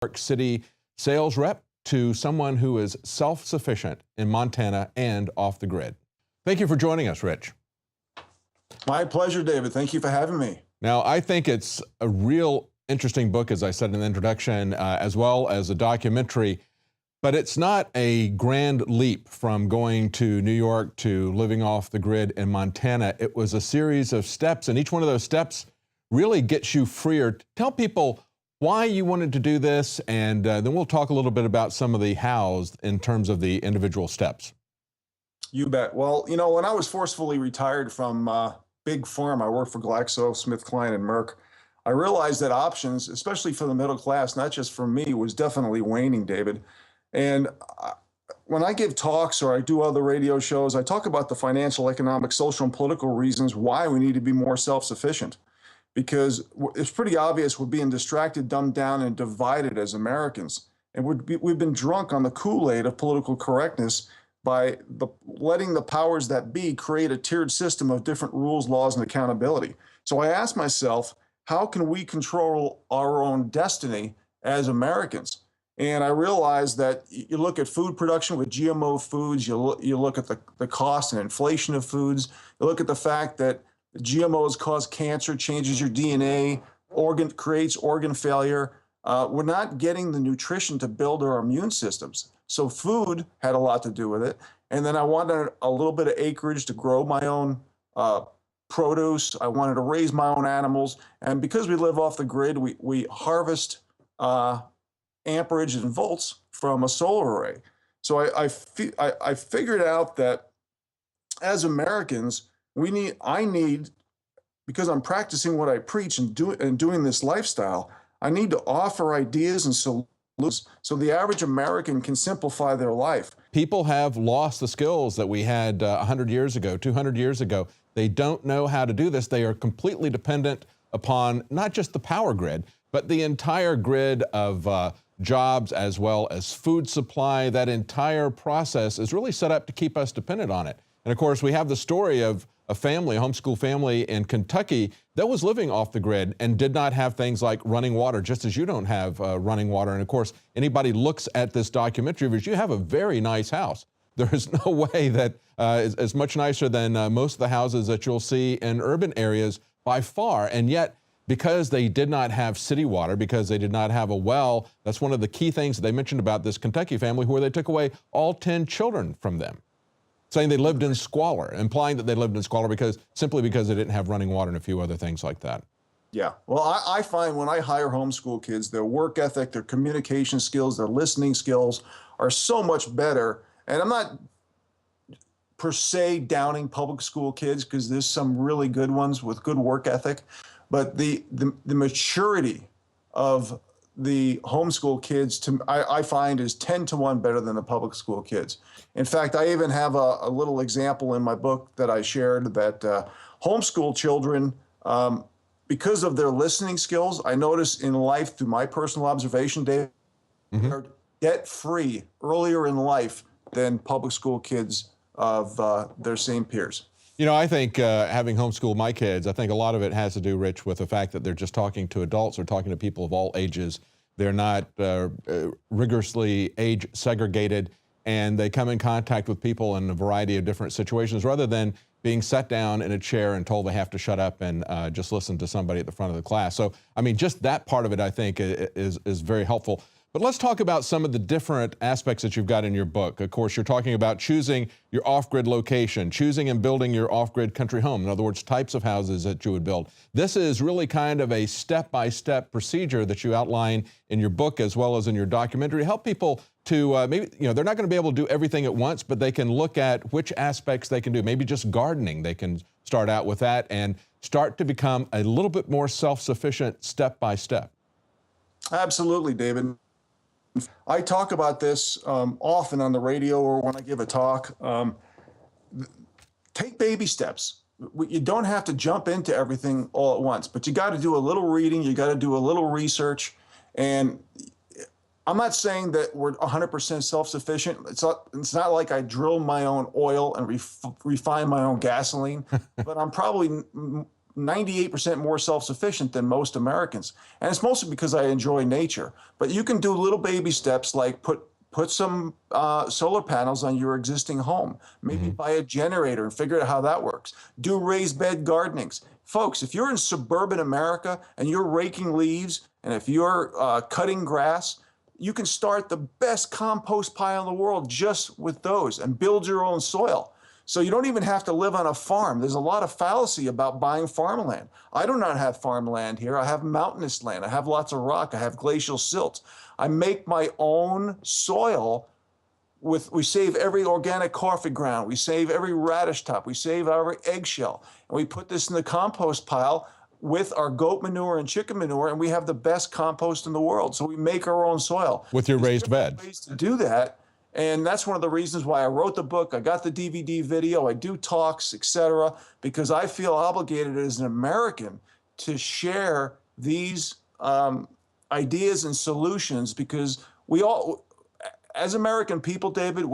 York City sales rep to someone who is self-sufficient in Montana and off the grid. Thank you for joining us, Rich. My pleasure, David. Thank you for having me. Now, I think it's a real interesting book, as I said in the introduction, as well as a documentary, but it's not a grand leap from going to New York to living off the grid in Montana. It was a series of steps, and each one of those steps really gets you freer. Tell people why you wanted to do this, and then we'll talk a little bit about some of the hows in terms of the individual steps. You bet. Well, you know, when I was forcefully retired from Big Pharma, I worked for GlaxoSmithKline and Merck, I realized that options, especially for the middle class, not just for me, was definitely waning, David. And when I give talks or I do other radio shows, I talk about the financial, economic, social, and political reasons why we need to be more self-sufficient. Because it's pretty obvious we're being distracted, dumbed down, and divided as Americans. And we've been drunk on the Kool-Aid of political correctness by letting the powers that be create a tiered system of different rules, laws, and accountability. So I asked myself, how can we control our own destiny as Americans? And I realized that you look at food production with GMO foods, you look at the cost and inflation of foods, you look at the fact that GMOs cause cancer, changes your DNA, creates organ failure. We're not getting the nutrition to build our immune systems. So food had a lot to do with it. And then I wanted a little bit of acreage to grow my own produce. I wanted to raise my own animals. And because we live off the grid, we harvest amperage and volts from a solar array. So I figured out that as Americans, I need, because I'm practicing what I preach and doing this lifestyle, I need to offer ideas and solutions so the average American can simplify their life. People have lost the skills that we had 100 years ago, 200 years ago. They don't know how to do this. They are completely dependent upon not just the power grid, but the entire grid of jobs as well as food supply. That entire process is really set up to keep us dependent on it. And of course, we have the story of a homeschool family in Kentucky that was living off the grid and did not have things like running water, just as you don't have running water. And of course, anybody looks at this documentary because you have a very nice house. There is no way that is much nicer than most of the houses that you'll see in urban areas by far. And yet, because they did not have city water, because they did not have a well, that's one of the key things that they mentioned about this Kentucky family, where they took away all 10 children from them, saying they lived in squalor, implying that they lived in squalor simply because they didn't have running water and a few other things like that. Yeah, well, I find when I hire homeschool kids, their work ethic, their communication skills, their listening skills are so much better. And I'm not per se downing public school kids, because there's some really good ones with good work ethic, but the maturity of the homeschool kids, I find, is 10 to 1 better than the public school kids. In fact, I even have a little example in my book that I shared that homeschool children, because of their listening skills, I notice in life, through my personal observation, Dave, they're debt-free earlier in life than public school kids of their same peers. You know, I think having homeschooled my kids, I think a lot of it has to do, Rich, with the fact that they're just talking to adults or talking to people of all ages. They're not rigorously age segregated, and they come in contact with people in a variety of different situations rather than being sat down in a chair and told they have to shut up and just listen to somebody at the front of the class. So, I mean, just that part of it, I think, is very helpful. But let's talk about some of the different aspects that you've got in your book. Of course, you're talking about choosing your off-grid location, choosing and building your off-grid country home. In other words, types of houses that you would build. This is really kind of a step-by-step procedure that you outline in your book as well as in your documentary to help people to maybe, you know, they're not going to be able to do everything at once, but they can look at which aspects they can do. Maybe just gardening. They can start out with that and start to become a little bit more self-sufficient step by step. Absolutely, David. I talk about this often on the radio or when I give a talk. Take baby steps. You don't have to jump into everything all at once, but you got to do a little reading, you got to do a little research. And I'm not saying that we're 100% self-sufficient. It's not like I drill my own oil and refine my own gasoline, but I'm probably 98% more self-sufficient than most Americans. And it's mostly because I enjoy nature. But you can do little baby steps like put some solar panels on your existing home, maybe buy a generator and figure out how that works. Do raised bed gardenings. Folks, if you're in suburban America and you're raking leaves, and if you're cutting grass, you can start the best compost pile in the world just with those and build your own soil. So you don't even have to live on a farm. There's a lot of fallacy about buying farmland. I do not have farmland here. I have mountainous land. I have lots of rock. I have glacial silt. I make my own soil we save every organic coffee ground. We save every radish top. We save every eggshell. And we put this in the compost pile with our goat manure and chicken manure, and we have the best compost in the world. So we make our own soil. With your raised bed. Ways to do that. And that's one of the reasons why I wrote the book. I got the DVD video. I do talks, etc., because I feel obligated as an American to share these ideas and solutions, because we all, as American people, David,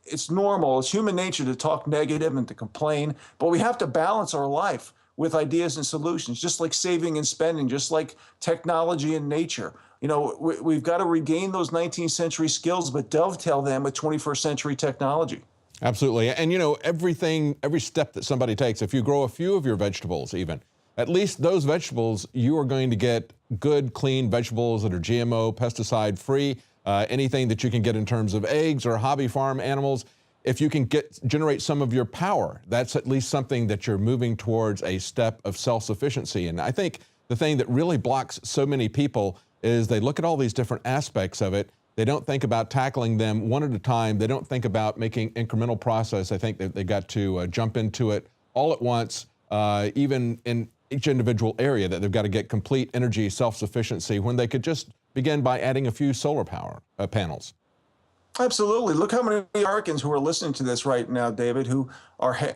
it's normal. It's human nature to talk negative and to complain, but we have to balance our life with ideas and solutions, just like saving and spending, just like technology and nature. You know, we've got to regain those 19th century skills, but dovetail them with 21st century technology. Absolutely. And, you know, every step that somebody takes, if you grow a few of your vegetables even, at least those vegetables, you are going to get good, clean vegetables that are GMO, pesticide free, anything that you can get in terms of eggs or hobby farm animals. If you can generate some of your power, that's at least something that you're moving towards a step of self-sufficiency. And I think the thing that really blocks so many people is they look at all these different aspects of it. They don't think about tackling them one at a time. They don't think about making incremental process. I think that they got to jump into it all at once, even in each individual area, that they've got to get complete energy self-sufficiency when they could just begin by adding a few solar power panels. Absolutely. Look how many Americans who are listening to this right now, David, who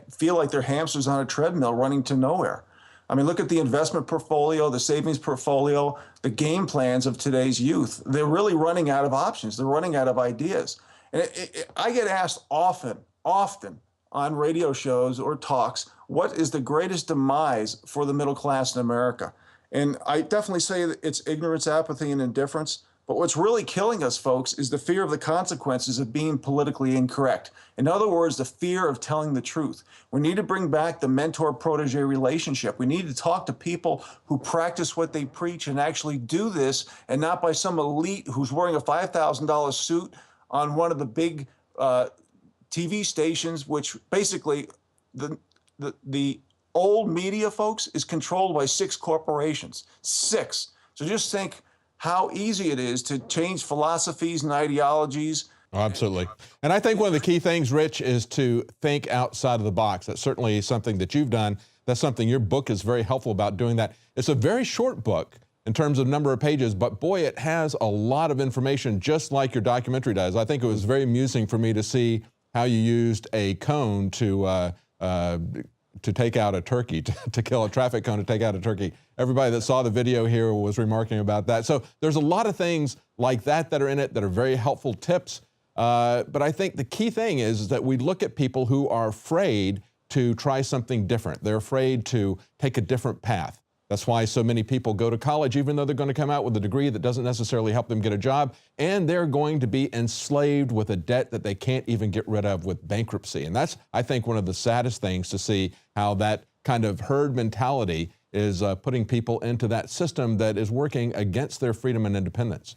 feel like they're hamsters on a treadmill running to nowhere. I mean, look at the investment portfolio, the savings portfolio, the game plans of today's youth. They're really running out of options. They're running out of ideas. And I get asked often on radio shows or talks, what is the greatest demise for the middle class in America? And I definitely say that it's ignorance, apathy, and indifference. But what's really killing us, folks, is the fear of the consequences of being politically incorrect. In other words, the fear of telling the truth. We need to bring back the mentor-protege relationship. We need to talk to people who practice what they preach and actually do this, and not by some elite who's wearing a $5,000 suit on one of the big TV stations, which basically the old media, folks, is controlled by 6 corporations. 6. So just think how easy it is to change philosophies and ideologies. Oh, absolutely. And I think one of the key things, Rich, is to think outside of the box. That's certainly something that you've done. That's something your book is very helpful about doing that. It's a very short book in terms of number of pages, but boy, it has a lot of information, just like your documentary does. I think it was very amusing for me to see how you used a cone to take out a turkey, to kill a traffic cone to take out a turkey. Everybody that saw the video here was remarking about that. So there's a lot of things like that that are in it that are very helpful tips. But I think the key thing is that we look at people who are afraid to try something different. They're afraid to take a different path. That's why so many people go to college, even though they're going to come out with a degree that doesn't necessarily help them get a job, and they're going to be enslaved with a debt that they can't even get rid of with bankruptcy. And that's, I think, one of the saddest things to see, how that kind of herd mentality is putting people into that system that is working against their freedom and independence.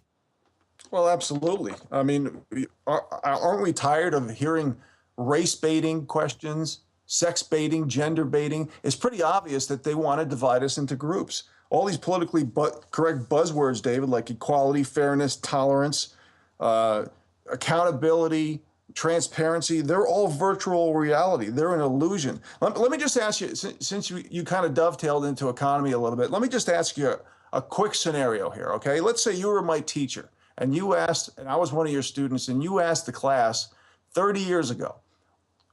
Well, absolutely. I mean, aren't we tired of hearing race baiting questions, sex baiting, gender baiting? It's pretty obvious that they want to divide us into groups. All these politically correct buzzwords, David, like equality, fairness, tolerance, accountability, transparency, they're all virtual reality. They're an illusion. Let me just ask you, since you kind of dovetailed into economy a little bit, let me just ask you a quick scenario here, okay? Let's say you were my teacher, and you asked, and I was one of your students, and you asked the class 30 years ago,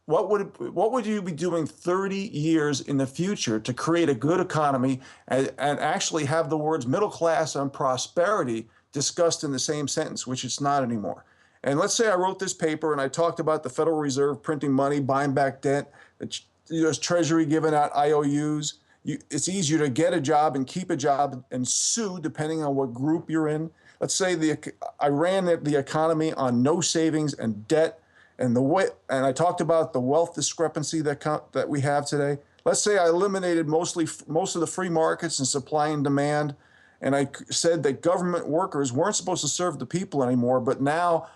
what would you be doing 30 years in the future to create a good economy and actually have the words middle class and prosperity discussed in the same sentence, which it's not anymore? And let's say I wrote this paper and I talked about the Federal Reserve printing money, buying back debt, the U.S. Treasury giving out IOUs, it's easier to get a job and keep a job and sue depending on what group you're in. Let's say I ran the economy on no savings and debt, and I talked about the wealth discrepancy that we have today. Let's say I eliminated most of the free markets and supply and demand, and I said that government workers weren't supposed to serve the people anymore, but now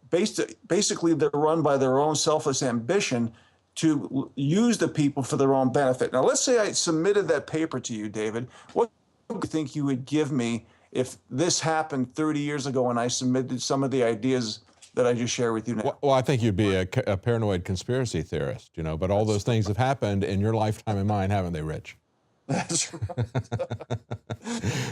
basically they're run by their own selfish ambition to use the people for their own benefit. Now, let's say I submitted that paper to you, David. What do you think you would give me if this happened 30 years ago and I submitted some of the ideas that I just shared with you now? Well, I think you'd be a paranoid conspiracy theorist, but all those things have happened in your lifetime and mine, haven't they, Rich? That's right.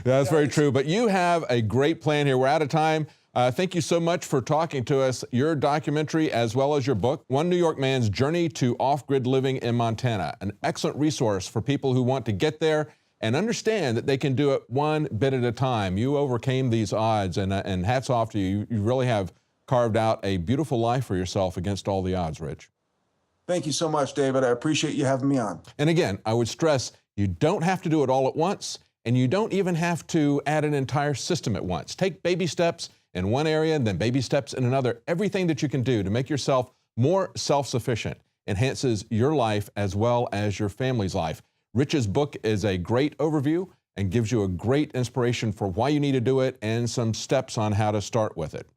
That's very true. But you have a great plan here. We're out of time. Thank you so much for talking to us. Your documentary, as well as your book, One New York Man's Journey to Off-Grid Living in Montana, an excellent resource for people who want to get there and understand that they can do it one bit at a time. You overcame these odds, and hats off to you. You really have carved out a beautiful life for yourself against all the odds, Rich. Thank you so much, David. I appreciate you having me on. And again, I would stress, you don't have to do it all at once, and you don't even have to add an entire system at once. Take baby steps in one area and then baby steps in another. Everything that you can do to make yourself more self-sufficient enhances your life as well as your family's life. Rich's book is a great overview and gives you a great inspiration for why you need to do it and some steps on how to start with it.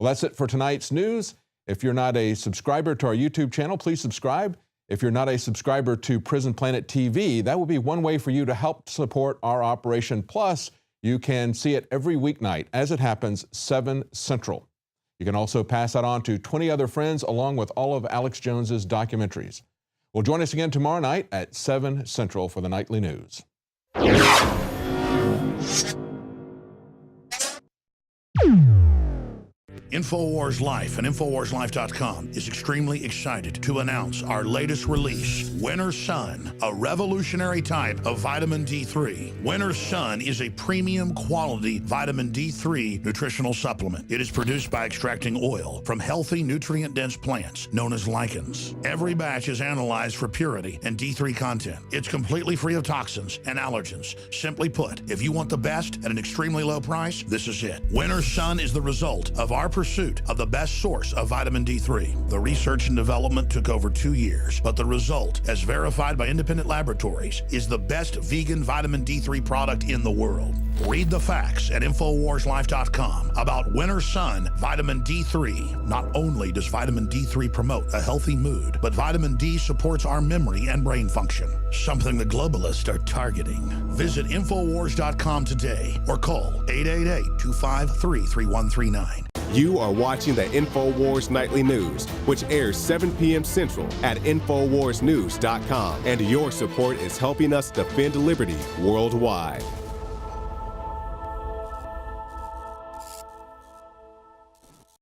Well, that's it for tonight's news. If you're not a subscriber to our YouTube channel, please subscribe. If you're not a subscriber to Prison Planet TV, that will be one way for you to help support our operation. Plus, you can see it every weeknight as it happens, 7 Central. You can also pass that on to 20 other friends along with all of Alex Jones's documentaries. Well, join us again tomorrow night at 7 Central for the nightly news. INFOWARS Life and INFOWARSLife.com is extremely excited to announce our latest release, Winter Sun, a revolutionary type of vitamin D3. Winter Sun is a premium quality vitamin D3 nutritional supplement. It is produced by extracting oil from healthy, nutrient-dense plants known as lichens. Every batch is analyzed for purity and D3 content. It's completely free of toxins and allergens. Simply put, if you want the best at an extremely low price, this is it. Winter Sun is the result of our pursuit of the best source of vitamin D3. The research and development took over 2 years, but the result, as verified by independent laboratories, is the best vegan vitamin D3 product in the world. Read the facts at InfoWarsLife.com about Winter Sun Vitamin D3. Not only does vitamin D3 promote a healthy mood, but vitamin D supports our memory and brain function, something the globalists are targeting. Visit InfoWars.com today or call 888-253-3139. You are watching the InfoWars Nightly News, which airs 7 p.m. Central at InfoWarsNews.com. And your support is helping us defend liberty worldwide.